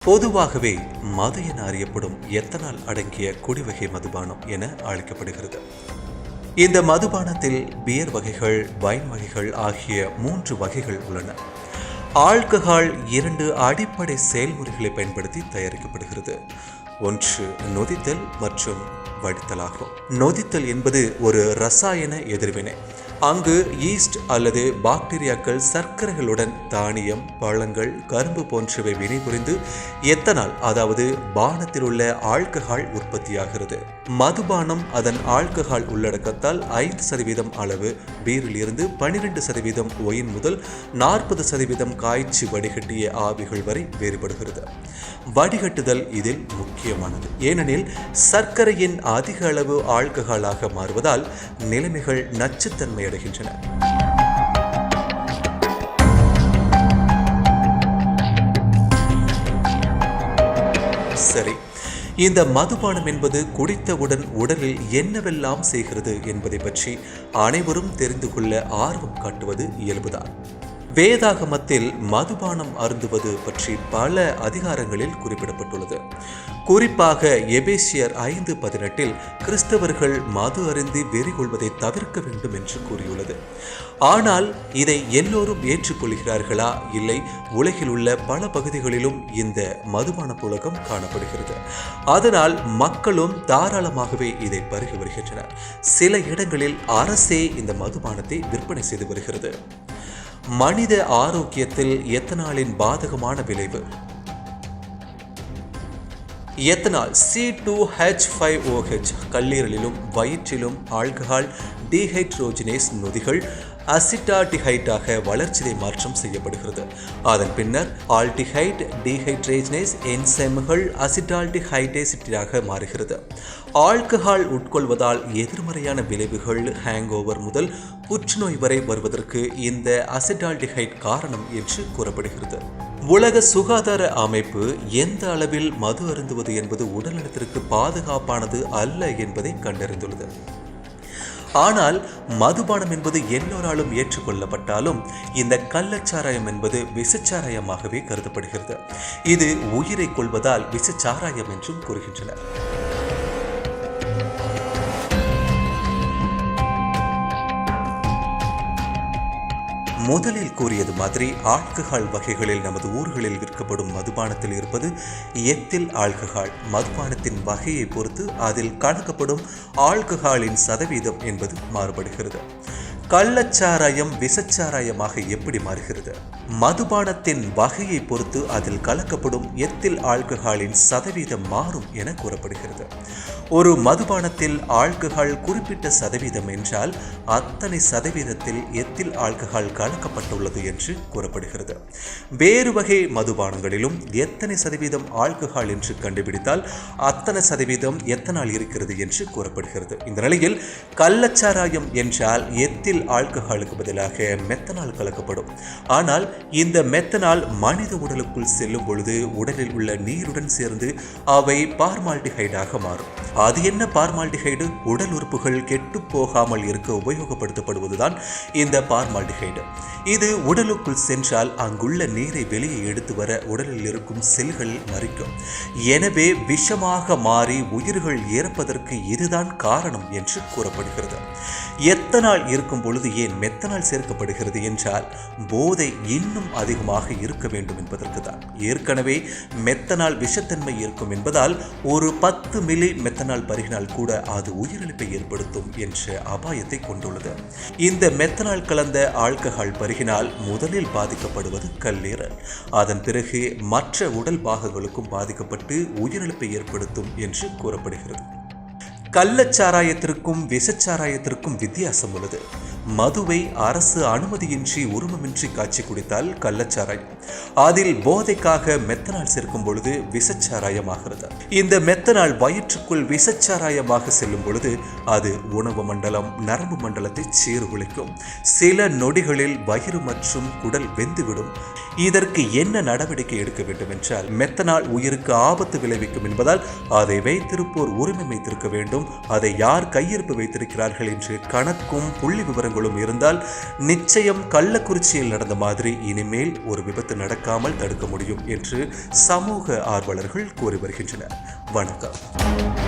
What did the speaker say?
பொதுவாகவே மது என அறியப்படும் எத்தனால் அடங்கிய குடிவகை மதுபானம் என அழைக்கப்படுகிறது. இந்த மதுபானத்தில் பியர் வகைகள், வைன் வகைகள் ஆகிய 3 வகைகள் உள்ளன. ஆல்கஹால் 2 அடிப்படை செயல்முறைகளை பயன்படுத்தி தயாரிக்கப்படுகிறது. ஒன்று நொதித்தல் மற்றும் வடித்தலாகும். நொதித்தல் என்பது ஒரு ரசாயன எதிர்வினை. அங்கு ஈஸ்ட் அல்லது பாக்டீரியாக்கள் சர்க்கரைகளுடன் தானியம், பழங்கள், கரும்பு போன்றவை வினைபுரிந்து எத்தனால் அதாவது பானத்தில் உள்ள ஆல்கஹால் உற்பத்தியாகிறது. மதுபானம் அதன் ஆல்கஹால் உள்ளடக்கத்தால் 5% அளவு பீரில் இருந்து 12% ஒயின் முதல் 40% காய்ச்சி வடிகட்டிய ஆவிகள் வரை வேறுபடுகிறது. வடிகட்டுதல் இதில் முக்கியமானது. ஏனெனில் சர்க்கரையின் அதிக அளவு ஆல்கஹாலாக மாறுவதால் நிலைமைகள் நச்சுத்தன்மை அடைகின்றன. சரி, இந்த மதுபானம் என்பது குடித்தவுடன் உடலில் என்னவெல்லாம் செய்கிறது என்பதை பற்றி அனைவரும் தெரிந்து கொள்ள ஆர்வம் காட்டுவது இயல்புதான். வேதாகமத்தில் மதுபானம் அருந்துவது பற்றி பல அதிகாரங்களில் குறிப்பிடப்பட்டுள்ளது. குறிப்பாக எபேசியர் 5:18 கிறிஸ்தவர்கள் மது அருந்தி வெறி கொள்வதை தவிர்க்க வேண்டும் என்று கூறியுள்ளது. ஆனால் இதை எல்லோரும் ஏற்றுக்கொள்கிறார்களா? இல்லை. உலகில் உள்ள பல பகுதிகளிலும் இந்த மதுபான புழக்கம் காணப்படுகிறது. அதனால் மக்களும் தாராளமாகவே இதை பருகி வருகின்றனர். சில இடங்களில் அரசே இந்த மதுபானத்தை விற்பனை செய்து வருகிறது. மனித ஆரோக்கியத்தில் எத்தனாலின் பாதகமான விளைவு. எத்தனால் C2H5OH கல்லீரலிலும் வயிற்றிலும் ஆல்கஹால் டீஹைட்ரோஜினேஸ் நொதிகள் அசிட்டால்டிஹைடாக வளர்ச்சிதை மாற்றம் செய்யப்படுகிறது. அதன் பின்னர் ஆல்டிஹைட் டீஹைட்ரேஜனேஸ் என்சைம்கள் அசிட்டால்டிஹைடேசிட்டாக மாறுகிறது. ஆல்கஹால் உட்கொள்வதால் எதிர்மறையான விளைவுகள் ஹேங்கோவர் முதல் புற்றுநோய் வரை வருவதற்கு இந்த அசிட்டால்டிஹைட் காரணம் என்று கூறப்படுகிறது. உலக சுகாதார அமைப்பு எந்த அளவில் மது அருந்துவது என்பது உடல்நலத்திற்கு பாதுகாப்பானது அல்ல என்பதை கண்டறிந்துள்ளது. ஆனால் மதுபானம் என்பது எல்லோராலும் ஏற்றுக்கொள்ளப்பட்டாலும் இந்த கள்ளச்சாராயம் என்பது விஷச்சாராயமாகவே கருதப்படுகிறது. இது உயிரை கொள்வதால் விஷச்சாராயம் என்றும் கூறுகின்றனர். முதலில் கூறியது மாதிரி ஆல்கஹால் வகைகளில் நமது ஊர்களில் விற்கப்படும் மதுபானத்தில் இருப்பது எத்தில் ஆல்கஹால். மதுபானத்தின் வகையை பொறுத்து அதில் கலக்கப்படும் ஆல்கஹாலின் சதவீதம் என்பது மாறுபடுகிறது. கள்ளச்சாராயம் விஷச்சாராயமாக எப்படி மாறுகிறது? மதுபானத்தின் வகையை பொறுத்து அதில் கலக்கப்படும் எத்தில் ஆல்கஹாலின் சதவீதம் மாறும் என கூறப்படுகிறது. ஒரு மதுபானத்தில் ஆல்கஹால் குறிப்பிட்ட சதவீதம் என்றால் அத்தனை சதவீதத்தில் எத்தில் ஆல்கஹால் கலக்கப்பட்டுள்ளது என்று கூறப்படுகிறது. வேறு வகை மதுபானங்களிலும் எத்தனை சதவீதம் ஆல்கஹால் என்று கண்டுபிடித்தால் அத்தனை சதவீதம் எத்தனால் இருக்கிறது என்று கூறப்படுகிறது. இந்த நிலையில் கள்ளச்சாராயம் என்றால் எத்தில் ஆல்கஹாலுக்கு பதிலாக மெத்தனால் கலக்கப்படும். ஆனால் இந்த மெத்தனால் மனித உடலுக்குள் செல்லும் பொழுது உடலில் உள்ள நீருடன் சேர்ந்து அவை பார்மால்டிஹைடாக மாறும். அது என்ன பார்மால்டிஹைடு? உடல் உறுப்புகள் கெட்டு போகாமல் இருக்க உபயோகப்படுத்தப்படுவதுதான் இந்த பார்மால்டிஹைடு. இது உடலுக்குள் சென்றால் அங்குள்ள நீரை வெளியே எடுத்து வர உடலில் இருக்கும் செல்கள் மறிக்கும். எனவே விஷமாக மாறி உயிர்கள் இறப்பதற்கு இதுதான் காரணம் என்று கூறப்படுகிறது. எத்தனால் இருக்கும் பொழுது ஏன் மெத்தனால் சேர்க்கப்படுகிறது என்றால் போதை இன்னும் அதிகமாக இருக்க வேண்டும் என்பதற்கு தான். ஏற்கனவே மெத்தனால் விஷத்தன்மை இருக்கும் என்பதால் ஒரு 10 மில்லி மெத்தனால் பருகினால் கூட அது உயிரிழப்பை ஏற்படுத்தும் என்ற அபாயத்தை கொண்டுள்ளது. இந்த மெத்தனால் கலந்த ஆல்கஹால் பருகினால் முதலில் பாதிக்கப்படுவது கல்லீரல். அதன் பிறகு மற்ற உடல் பாகங்களுக்கும் பாதிக்கப்பட்டு உயிரிழப்பை ஏற்படுத்தும் என்று கூறப்படுகிறது. கள்ளச்சாராயத்திற்கும் விஷச்சாராயத்திற்கும் வித்தியாசம் உள்ளது. மதுவை அரசு அனுமதியின்றி உரிமமின்றி காய்ச்சி குடித்தால் கள்ளச்சாராயம். அதில் போதைக்காக மெத்தனால் சேர்க்கும் பொழுது விஷச்சாராயமாகிறது. இந்த மெத்தனால் வயிற்றுக்குள் விஷச்சாராயமாக செல்லும் பொழுது அது உணவு மண்டலம், நரம்பு மண்டலத்தை சீர்குலைக்கும். சில நொடிகளில் வயிறு மற்றும் குடல் வெந்துவிடும். இதற்கு என்ன நடவடிக்கை எடுக்க வேண்டும் என்றால், மெத்தனால் உயிருக்கு ஆபத்து விளைவிக்கும் என்பதால் அதை வைத்திருப்போர் உரிமை வைத்திருக்க வேண்டும். அதை யார் கையிருப்பு வைத்திருக்கிறார்கள் என்று கணக்கும் புள்ளி விவரங்கள் கட்டுப்பாடுகளும் இருந்தால் நிச்சயம் கள்ளக்குறிச்சியில் நடந்த மாதிரி இனிமேல் ஒரு விபத்து நடக்காமல் தடுக்க முடியும் என்று சமூக ஆர்வலர்கள் கூறி வருகின்றனர். வணக்கம்.